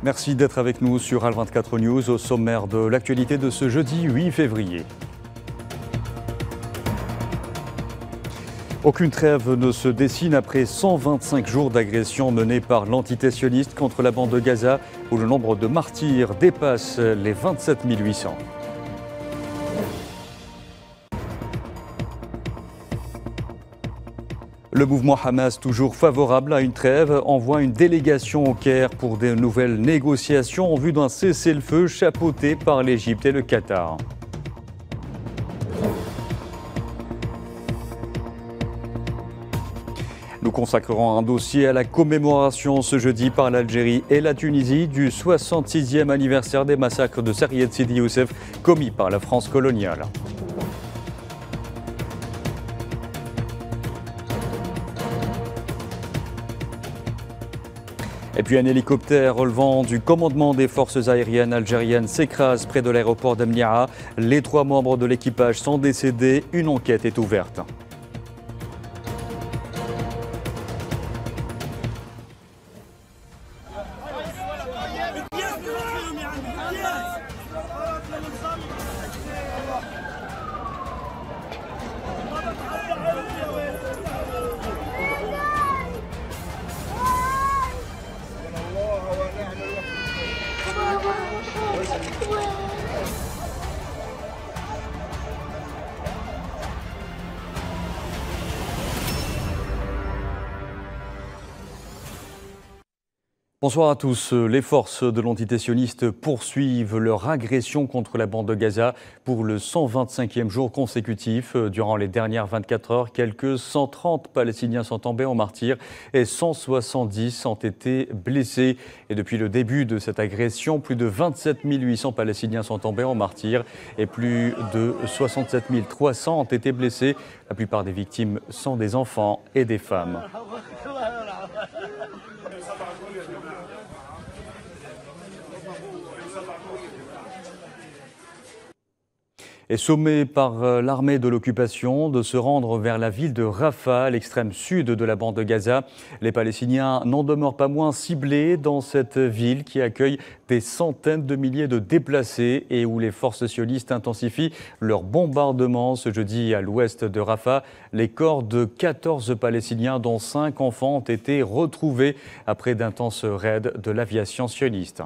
Merci d'être avec nous sur Al24 News au sommaire de l'actualité de ce jeudi 8 février. Aucune trêve ne se dessine après 125 jours d'agression menée par l'entité sioniste contre la bande de Gaza, où le nombre de martyrs dépasse les 27 800. Le mouvement Hamas, toujours favorable à une trêve, envoie une délégation au Caire pour de nouvelles négociations en vue d'un cessez-le-feu chapeauté par l'Égypte et le Qatar. Nous consacrerons un dossier à la commémoration ce jeudi par l'Algérie et la Tunisie du 66e anniversaire des massacres de Sariyed Sidi Youssef commis par la France coloniale. Et puis un hélicoptère relevant du commandement des forces aériennes algériennes s'écrase près de l'aéroport d'Amnia. Les 3 membres de l'équipage sont décédés. Une enquête est ouverte. Bonsoir à tous. Les forces de l'entité sioniste poursuivent leur agression contre la bande de Gaza pour le 125e jour consécutif. Durant les dernières 24 heures, quelques 130 Palestiniens sont tombés en martyrs et 170 ont été blessés. Et depuis le début de cette agression, plus de 27 800 Palestiniens sont tombés en martyrs et plus de 67 300 ont été blessés. La plupart des victimes sont des enfants et des femmes. Est sommé par l'armée de l'occupation de se rendre vers la ville de Rafah, à l'extrême sud de la bande de Gaza. Les Palestiniens n'en demeurent pas moins ciblés dans cette ville qui accueille des centaines de milliers de déplacés et où les forces sionistes intensifient leurs bombardements. Ce jeudi, à l'ouest de Rafah, les corps de 14 Palestiniens, dont 5 enfants, ont été retrouvés après d'intenses raids de l'aviation sioniste.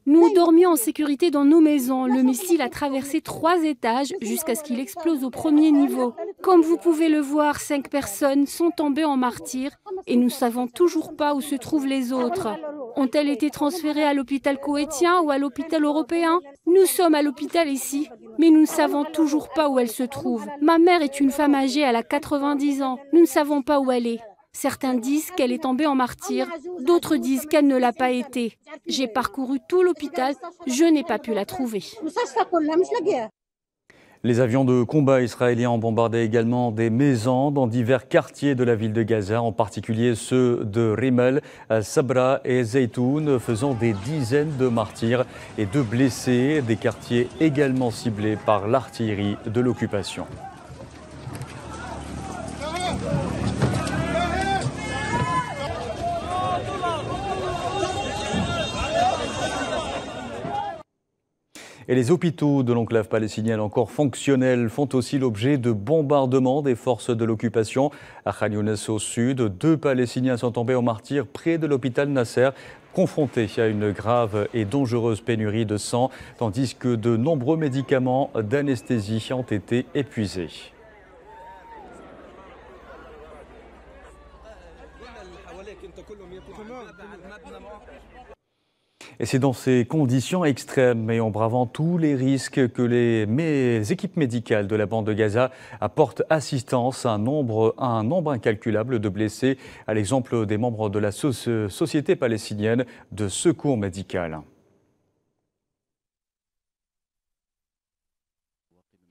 Nous dormions en sécurité dans nos maisons. Le missile a traversé 3 étages jusqu'à ce qu'il explose au premier niveau. Comme vous pouvez le voir, 5 personnes sont tombées en martyrs et nous ne savons toujours pas où se trouvent les autres. Ont-elles été transférées à l'hôpital koweïtien ou à l'hôpital européen? Nous sommes à l'hôpital ici, mais nous ne savons toujours pas où elles se trouvent. Ma mère est une femme âgée, elle a 90 ans. Nous ne savons pas où elle est. Certains disent qu'elle est tombée en martyr, d'autres disent qu'elle ne l'a pas été. J'ai parcouru tout l'hôpital, je n'ai pas pu la trouver. Les avions de combat israéliens ont bombardé également des maisons dans divers quartiers de la ville de Gaza, en particulier ceux de Rimel, Sabra et Zeytoun, faisant des dizaines de martyrs et de blessés, des quartiers également ciblés par l'artillerie de l'occupation. Et les hôpitaux de l'enclave palestinienne encore fonctionnels font aussi l'objet de bombardements des forces de l'occupation. À Khan Younes au sud, 2 Palestiniens sont tombés en martyrs près de l'hôpital Nasser, confrontés à une grave et dangereuse pénurie de sang, tandis que de nombreux médicaments d'anesthésie ont été épuisés. Et c'est dans ces conditions extrêmes et en bravant tous les risques que les équipes médicales de la bande de Gaza apportent assistance à un nombre incalculable de blessés, à l'exemple des membres de la Société palestinienne de secours médical.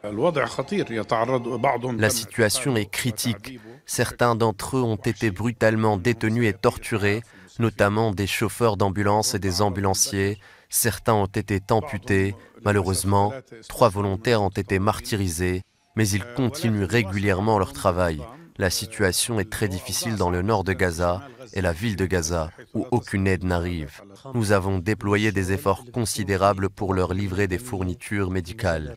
La situation est critique. Certains d'entre eux ont été brutalement détenus et torturés, notamment des chauffeurs d'ambulance et des ambulanciers. Certains ont été amputés. Malheureusement, 3 volontaires ont été martyrisés, mais ils continuent régulièrement leur travail. La situation est très difficile dans le nord de Gaza et la ville de Gaza, où aucune aide n'arrive. Nous avons déployé des efforts considérables pour leur livrer des fournitures médicales.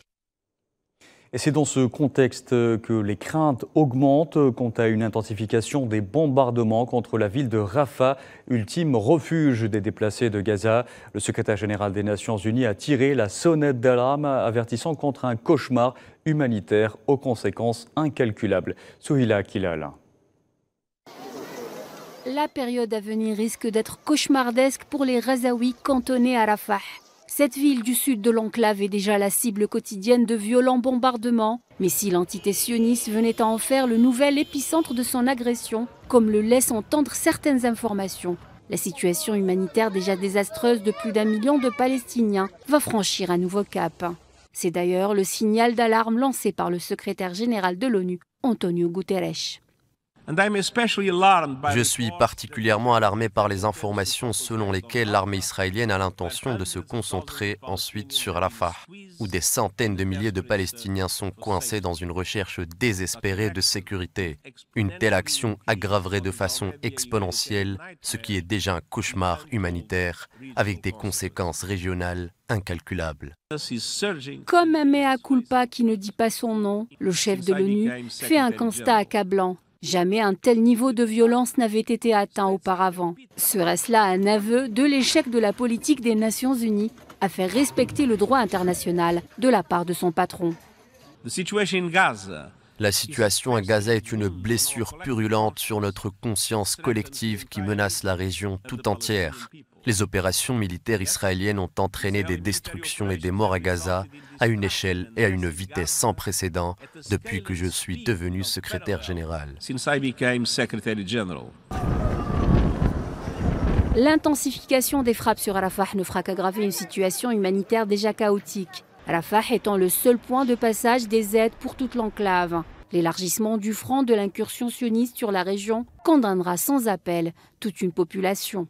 Et c'est dans ce contexte que les craintes augmentent quant à une intensification des bombardements contre la ville de Rafah, ultime refuge des déplacés de Gaza. Le secrétaire général des Nations Unies a tiré la sonnette d'alarme, avertissant contre un cauchemar humanitaire aux conséquences incalculables. Souhila Kilal. La période à venir risque d'être cauchemardesque pour les Gazaouis cantonnés à Rafah. Cette ville du sud de l'enclave est déjà la cible quotidienne de violents bombardements. Mais si l'entité sioniste venait à en faire le nouvel épicentre de son agression, comme le laissent entendre certaines informations, la situation humanitaire déjà désastreuse de plus d'1 million de Palestiniens va franchir un nouveau cap. C'est d'ailleurs le signal d'alarme lancé par le secrétaire général de l'ONU, Antonio Guterres. Je suis particulièrement alarmé par les informations selon lesquelles l'armée israélienne a l'intention de se concentrer ensuite sur Rafah, où des centaines de milliers de Palestiniens sont coincés dans une recherche désespérée de sécurité. Une telle action aggraverait de façon exponentielle ce qui est déjà un cauchemar humanitaire, avec des conséquences régionales incalculables. Comme un mea culpa qui ne dit pas son nom, le chef de l'ONU fait un constat accablant. Jamais un tel niveau de violence n'avait été atteint auparavant. Serait-ce là un aveu de l'échec de la politique des Nations Unies à faire respecter le droit international de la part de son patron? La situation à Gaza est une blessure purulente sur notre conscience collective qui menace la région tout entière. Les opérations militaires israéliennes ont entraîné des destructions et des morts à Gaza à une échelle et à une vitesse sans précédent depuis que je suis devenu secrétaire général. L'intensification des frappes sur Rafah ne fera qu'aggraver une situation humanitaire déjà chaotique. Rafah étant le seul point de passage des aides pour toute l'enclave. L'élargissement du front de l'incursion sioniste sur la région condamnera sans appel toute une population.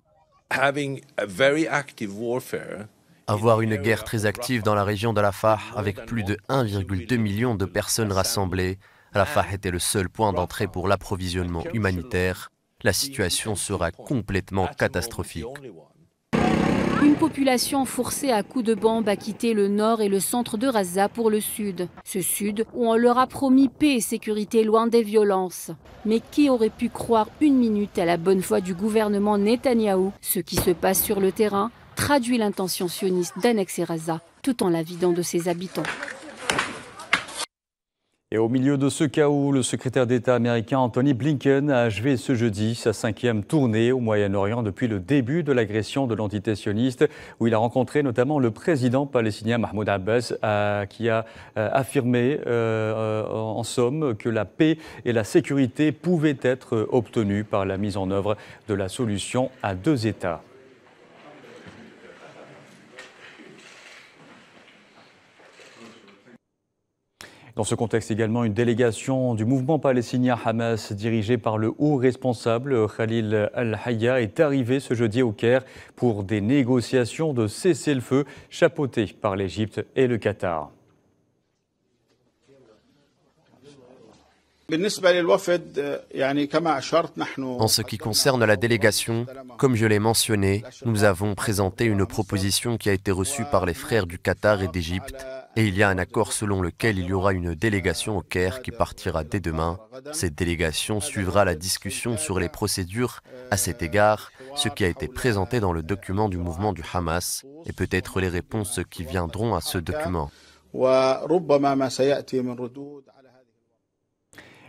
Avoir une guerre très active dans la région de Rafah avec plus de 1,2 million de personnes rassemblées, Rafah était le seul point d'entrée pour l'approvisionnement humanitaire. La situation sera complètement catastrophique. Une population forcée à coups de bombe à quitter le nord et le centre de Gaza pour le sud. Ce sud où on leur a promis paix et sécurité loin des violences. Mais qui aurait pu croire une minute à la bonne foi du gouvernement Netanyahou? Ce qui se passe sur le terrain traduit l'intention sioniste d'annexer Gaza tout en la vidant de ses habitants. Et au milieu de ce chaos, le secrétaire d'État américain Antony Blinken a achevé ce jeudi sa 5e tournée au Moyen-Orient depuis le début de l'agression de l'entité sioniste, où il a rencontré notamment le président palestinien Mahmoud Abbas, qui a affirmé en somme que la paix et la sécurité pouvaient être obtenues par la mise en œuvre de la solution à 2 États. Dans ce contexte également, une délégation du mouvement palestinien Hamas dirigée par le haut responsable Khalil al-Hayya est arrivée ce jeudi au Caire pour des négociations de cessez-le-feu chapeautées par l'Égypte et le Qatar. En ce qui concerne la délégation, comme je l'ai mentionné, nous avons présenté une proposition qui a été reçue par les frères du Qatar et d'Égypte. Et il y a un accord selon lequel il y aura une délégation au Caire qui partira dès demain. Cette délégation suivra la discussion sur les procédures à cet égard, ce qui a été présenté dans le document du mouvement du Hamas, et peut-être les réponses qui viendront à ce document.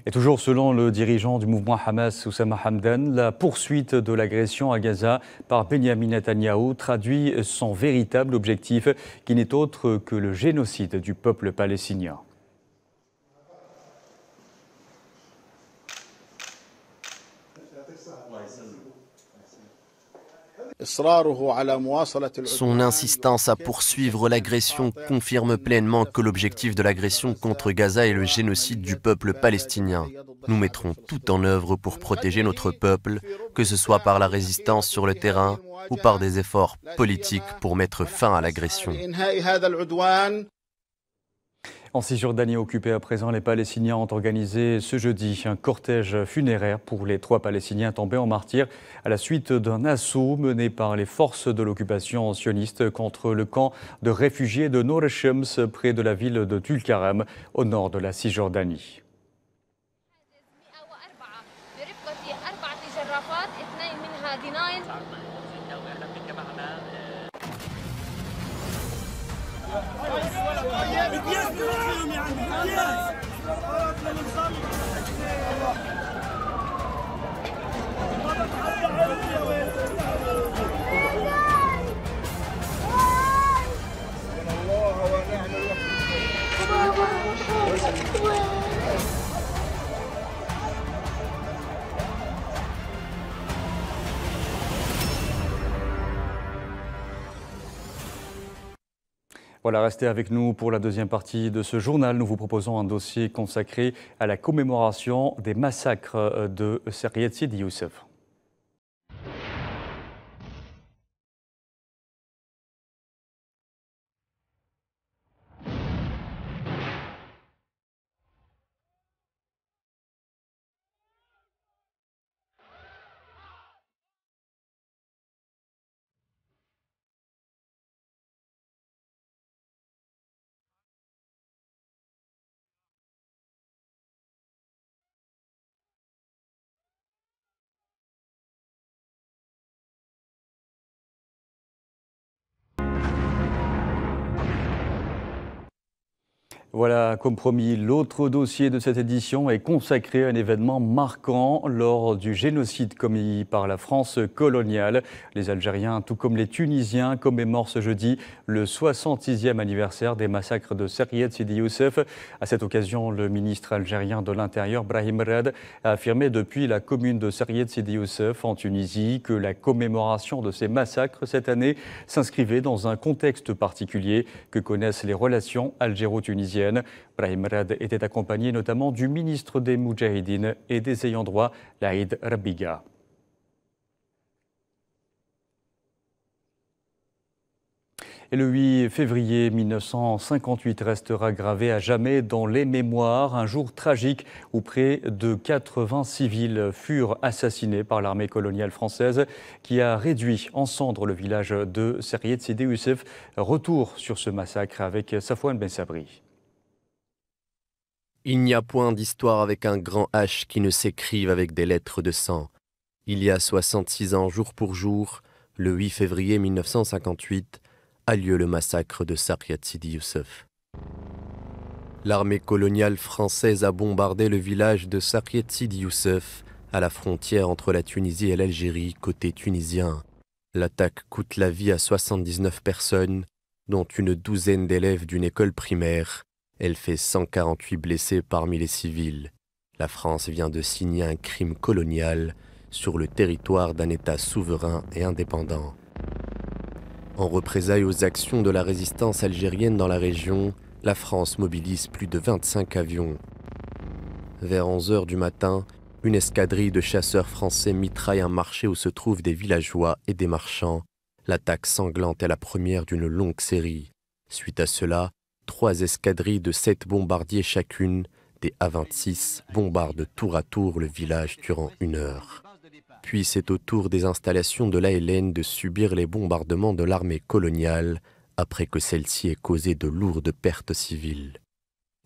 Et toujours selon le dirigeant du mouvement Hamas, Oussama Hamdan, la poursuite de l'agression à Gaza par Benyamin Netanyahou traduit son véritable objectif, qui n'est autre que le génocide du peuple palestinien. Son insistance à poursuivre l'agression confirme pleinement que l'objectif de l'agression contre Gaza est le génocide du peuple palestinien. Nous mettrons tout en œuvre pour protéger notre peuple, que ce soit par la résistance sur le terrain ou par des efforts politiques pour mettre fin à l'agression. En Cisjordanie occupée à présent, les Palestiniens ont organisé ce jeudi un cortège funéraire pour les 3 Palestiniens tombés en martyrs à la suite d'un assaut mené par les forces de l'occupation sioniste contre le camp de réfugiés de Nour Shems près de la ville de Tulkarem au nord de la Cisjordanie. Voilà, restez avec nous pour la deuxième partie de ce journal. Nous vous proposons un dossier consacré à la commémoration des massacres de Sariyed Sidi Youssef. Voilà, comme promis, l'autre dossier de cette édition est consacré à un événement marquant lors du génocide commis par la France coloniale. Les Algériens, tout comme les Tunisiens, commémorent ce jeudi le 66e anniversaire des massacres de Sariyed Sidi Youssef. À cette occasion, le ministre algérien de l'Intérieur, Brahim Rad, a affirmé depuis la commune de Sariyed Sidi Youssef en Tunisie que la commémoration de ces massacres cette année s'inscrivait dans un contexte particulier que connaissent les relations algéro-tunisiennes. Brahim Rad était accompagné notamment du ministre des Moudjahidines et des ayants droit, Laïd Rabiga. Et le 8 février 1958 restera gravé à jamais dans les mémoires, un jour tragique où près de 80 civils furent assassinés par l'armée coloniale française qui a réduit en cendres le village de Sariyed Sidi Youssef. Retour sur ce massacre avec Safouane Ben Sabri. Il n'y a point d'histoire avec un grand H qui ne s'écrive avec des lettres de sang. Il y a 66 ans, jour pour jour, le 8 février 1958, a lieu le massacre de Sariyed Sidi Youssef. L'armée coloniale française a bombardé le village de Sariyed Sidi Youssef, à la frontière entre la Tunisie et l'Algérie, côté tunisien. L'attaque coûte la vie à 79 personnes, dont une douzaine d'élèves d'une école primaire. Elle fait 148 blessés parmi les civils. La France vient de signer un crime colonial sur le territoire d'un État souverain et indépendant. En représailles aux actions de la résistance algérienne dans la région, la France mobilise plus de 25 avions. Vers 11 h du matin, une escadrille de chasseurs français mitraille un marché où se trouvent des villageois et des marchands. L'attaque sanglante est la première d'une longue série. Suite à cela, 3 escadrilles de 7 bombardiers chacune, des A-26, bombardent tour à tour le village durant 1 heure. Puis c'est au tour des installations de l'ALN de subir les bombardements de l'armée coloniale, après que celle-ci ait causé de lourdes pertes civiles.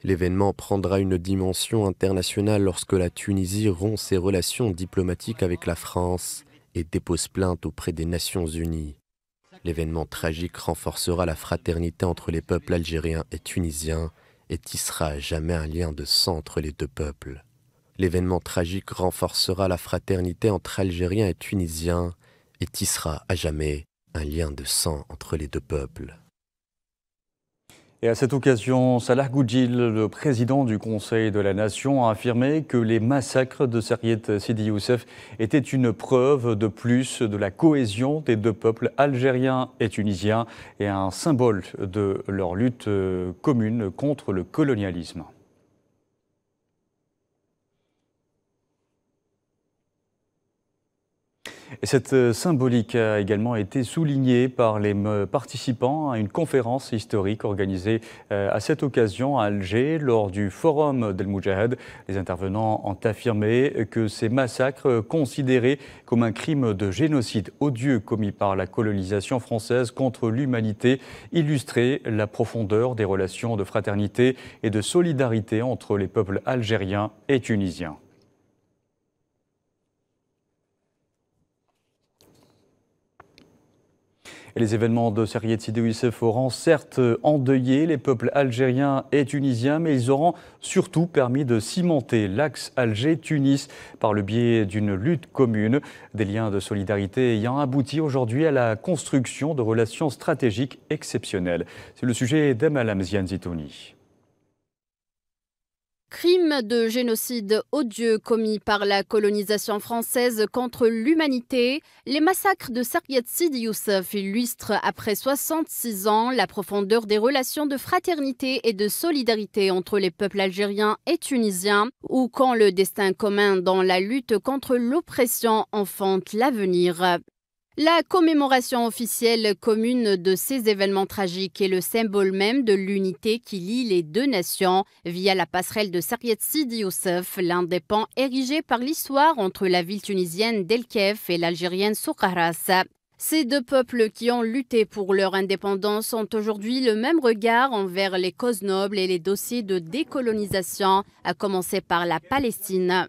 L'événement prendra une dimension internationale lorsque la Tunisie rompt ses relations diplomatiques avec la France et dépose plainte auprès des Nations Unies. L'événement tragique renforcera la fraternité entre les peuples algériens et tunisiens et tissera à jamais un lien de sang entre les deux peuples. L'événement tragique renforcera la fraternité entre Algériens et Tunisiens et tissera à jamais un lien de sang entre les deux peuples. Et à cette occasion, Salah Goudjil, le président du Conseil de la Nation, a affirmé que les massacres de Sariyed Sidi Youssef étaient une preuve de plus de la cohésion des deux peuples algériens et tunisiens et un symbole de leur lutte commune contre le colonialisme. Et cette symbolique a également été soulignée par les participants à une conférence historique organisée à cette occasion à Alger lors du Forum d'El Moudjahid. Les intervenants ont affirmé que ces massacres, considérés comme un crime de génocide odieux commis par la colonisation française contre l'humanité, illustraient la profondeur des relations de fraternité et de solidarité entre les peuples algériens et tunisiens. Et les événements de Sarriette Sidi Youssef auront certes endeuillé les peuples algériens et tunisiens, mais ils auront surtout permis de cimenter l'axe Alger-Tunis par le biais d'une lutte commune, des liens de solidarité ayant abouti aujourd'hui à la construction de relations stratégiques exceptionnelles. C'est le sujet d'Amal Amzian Zitouni. Crime de génocide odieux commis par la colonisation française contre l'humanité, les massacres de Sarriette Sidi Youssef illustrent après 66 ans la profondeur des relations de fraternité et de solidarité entre les peuples algériens et tunisiens, ou quand le destin commun dans la lutte contre l'oppression enfante l'avenir. La commémoration officielle commune de ces événements tragiques est le symbole même de l'unité qui lie les deux nations via la passerelle de Sarriette Sidi Youssef, l'un des pans érigés par l'histoire entre la ville tunisienne d'El Kef et l'algérienne Soukharas. Ces deux peuples qui ont lutté pour leur indépendance ont aujourd'hui le même regard envers les causes nobles et les dossiers de décolonisation, à commencer par la Palestine.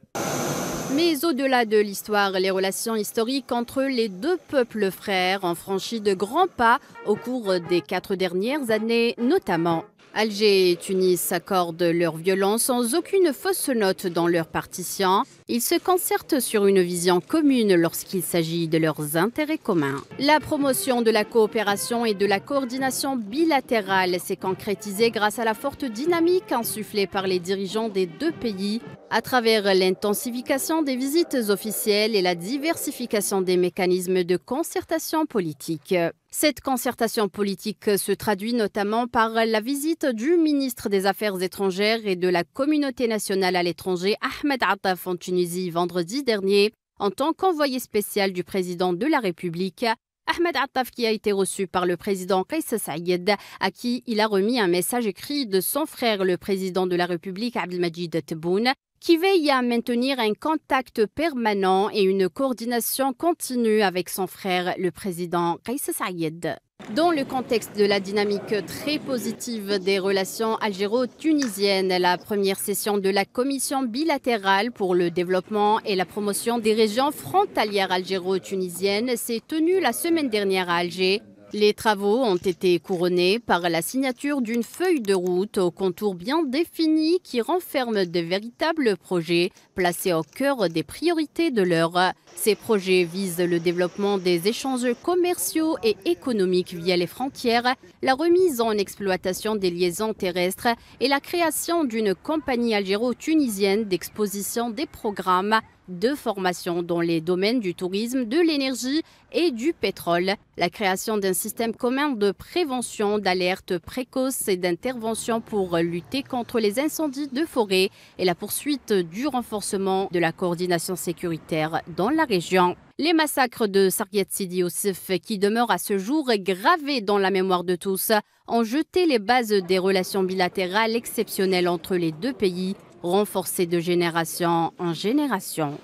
Mais au-delà de l'histoire, les relations historiques entre les deux peuples frères ont franchi de grands pas au cours des 4 dernières années, notamment. Alger et Tunis s'accordent leur violence sans aucune fausse note dans leur partition. Ils se concertent sur une vision commune lorsqu'il s'agit de leurs intérêts communs. La promotion de la coopération et de la coordination bilatérale s'est concrétisée grâce à la forte dynamique insufflée par les dirigeants des deux pays à travers l'intensification des visites officielles et la diversification des mécanismes de concertation politique. Cette concertation politique se traduit notamment par la visite du ministre des Affaires étrangères et de la communauté nationale à l'étranger, Ahmed Attaf, en Tunisie vendredi dernier, en tant qu'envoyé spécial du président de la République. Ahmed Attaf qui a été reçu par le président Kais Saïed, à qui il a remis un message écrit de son frère, le président de la République, Abdelmajid Tebboune, qui veille à maintenir un contact permanent et une coordination continue avec son frère, le président Kais Saïed. Dans le contexte de la dynamique très positive des relations algéro-tunisiennes, la première session de la Commission bilatérale pour le développement et la promotion des régions frontalières algéro-tunisiennes s'est tenue la semaine dernière à Alger. Les travaux ont été couronnés par la signature d'une feuille de route aux contours bien définis qui renferme de véritables projets placés au cœur des priorités de l'heure. Ces projets visent le développement des échanges commerciaux et économiques via les frontières, la remise en exploitation des liaisons terrestres et la création d'une compagnie algéro-tunisienne d'exposition des programmes de formation dans les domaines du tourisme, de l'énergie et du pétrole, la création d'un système commun de prévention, d'alerte précoce et d'intervention pour lutter contre les incendies de forêt et la poursuite du renforcement de la coordination sécuritaire dans la région. Les massacres de Sarriette Sidi Youssef, qui demeurent à ce jour gravés dans la mémoire de tous, ont jeté les bases des relations bilatérales exceptionnelles entre les deux pays, renforcées de génération en génération.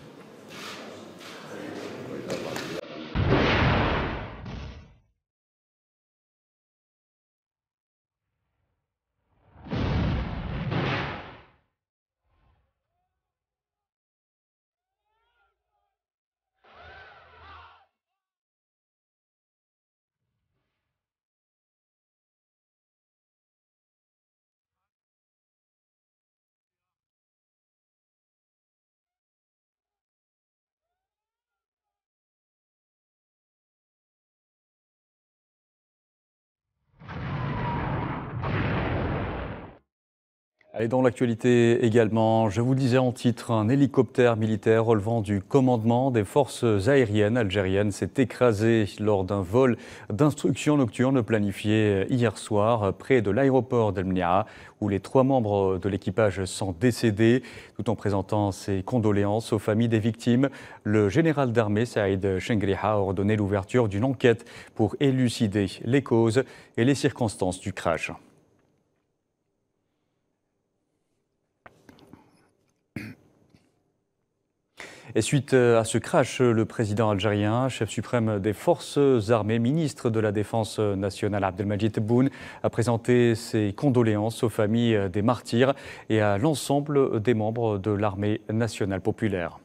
Et dans l'actualité également, je vous le disais en titre, un hélicoptère militaire relevant du commandement des forces aériennes algériennes s'est écrasé lors d'un vol d'instruction nocturne planifié hier soir près de l'aéroport d'El Mnia, où les 3 membres de l'équipage sont décédés. Tout en présentant ses condoléances aux familles des victimes, le général d'armée Saïd Chengriha a ordonné l'ouverture d'une enquête pour élucider les causes et les circonstances du crash. Et suite à ce crash, le président algérien, chef suprême des forces armées, ministre de la Défense nationale, Abdelmadjid Tebboune, a présenté ses condoléances aux familles des martyrs et à l'ensemble des membres de l'armée nationale populaire.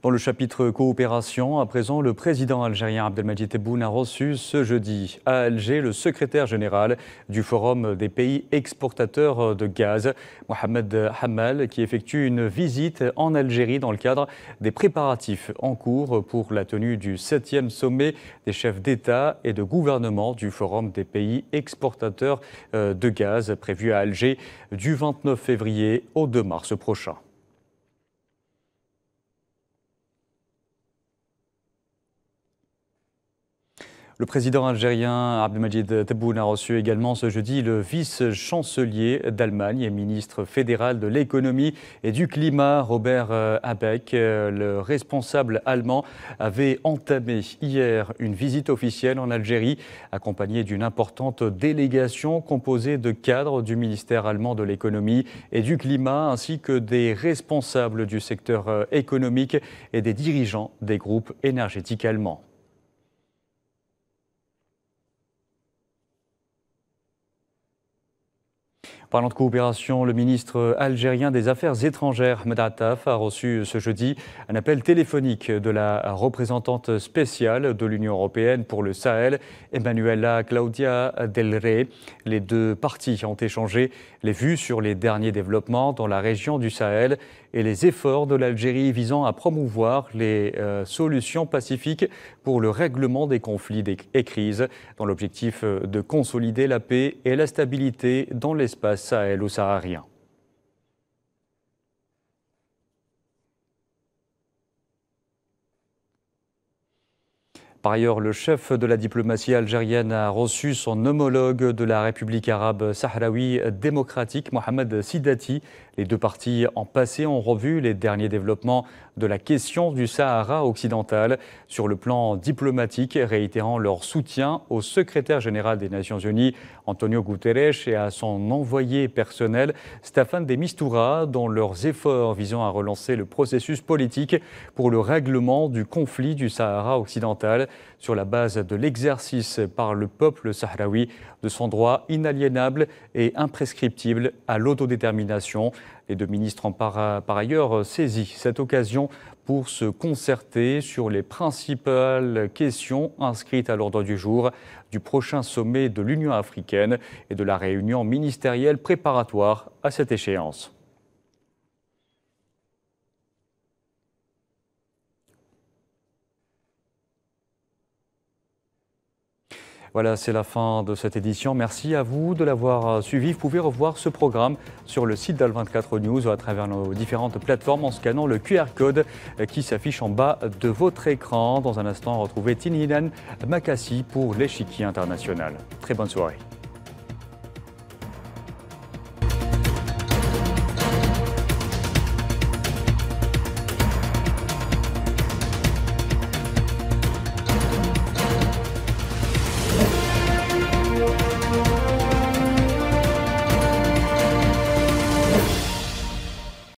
Dans le chapitre coopération, à présent, le président algérien Abdelmadjid Tebboune a reçu ce jeudi à Alger le secrétaire général du Forum des pays exportateurs de gaz, Mohamed Hammal, qui effectue une visite en Algérie dans le cadre des préparatifs en cours pour la tenue du 7e sommet des chefs d'État et de gouvernement du Forum des pays exportateurs de gaz, prévu à Alger du 29 février au 2 mars prochain. Le président algérien Abdelmadjid Tebboune a reçu également ce jeudi le vice-chancelier d'Allemagne et ministre fédéral de l'économie et du climat, Robert Habeck. Le responsable allemand avait entamé hier une visite officielle en Algérie, accompagnée d'une importante délégation composée de cadres du ministère allemand de l'économie et du climat, ainsi que des responsables du secteur économique et des dirigeants des groupes énergétiques allemands. Parlant de coopération, le ministre algérien des Affaires étrangères, Ahmed Attaf, a reçu ce jeudi un appel téléphonique de la représentante spéciale de l'Union européenne pour le Sahel, Emanuela Claudia Del Rey. Les 2 parties ont échangé les vues sur les derniers développements dans la région du Sahel et les efforts de l'Algérie visant à promouvoir les solutions pacifiques pour le règlement des conflits et crises, dans l'objectif de consolider la paix et la stabilité dans l'espace sahélo-saharien. Par ailleurs, le chef de la diplomatie algérienne a reçu son homologue de la République arabe sahraoui démocratique, Mohamed Sidati. Les 2 parties en passé ont revu les derniers développements de la question du Sahara occidental sur le plan diplomatique, réitérant leur soutien au secrétaire général des Nations Unies, Antonio Guterres, et à son envoyé personnel, Staffan de Mistura, dans leurs efforts visant à relancer le processus politique pour le règlement du conflit du Sahara occidental sur la base de l'exercice par le peuple sahraoui de son droit inaliénable et imprescriptible à l'autodétermination. Les 2 ministres ont par ailleurs saisi cette occasion pour se concerter sur les principales questions inscrites à l'ordre du jour du prochain sommet de l'Union africaine et de la réunion ministérielle préparatoire à cette échéance. Voilà, c'est la fin de cette édition. Merci à vous de l'avoir suivi. Vous pouvez revoir ce programme sur le site d'Al24 News ou à travers nos différentes plateformes en scannant le QR code qui s'affiche en bas de votre écran. Dans un instant, retrouvez Tininan Makassi pour l'échiquier international. Très bonne soirée.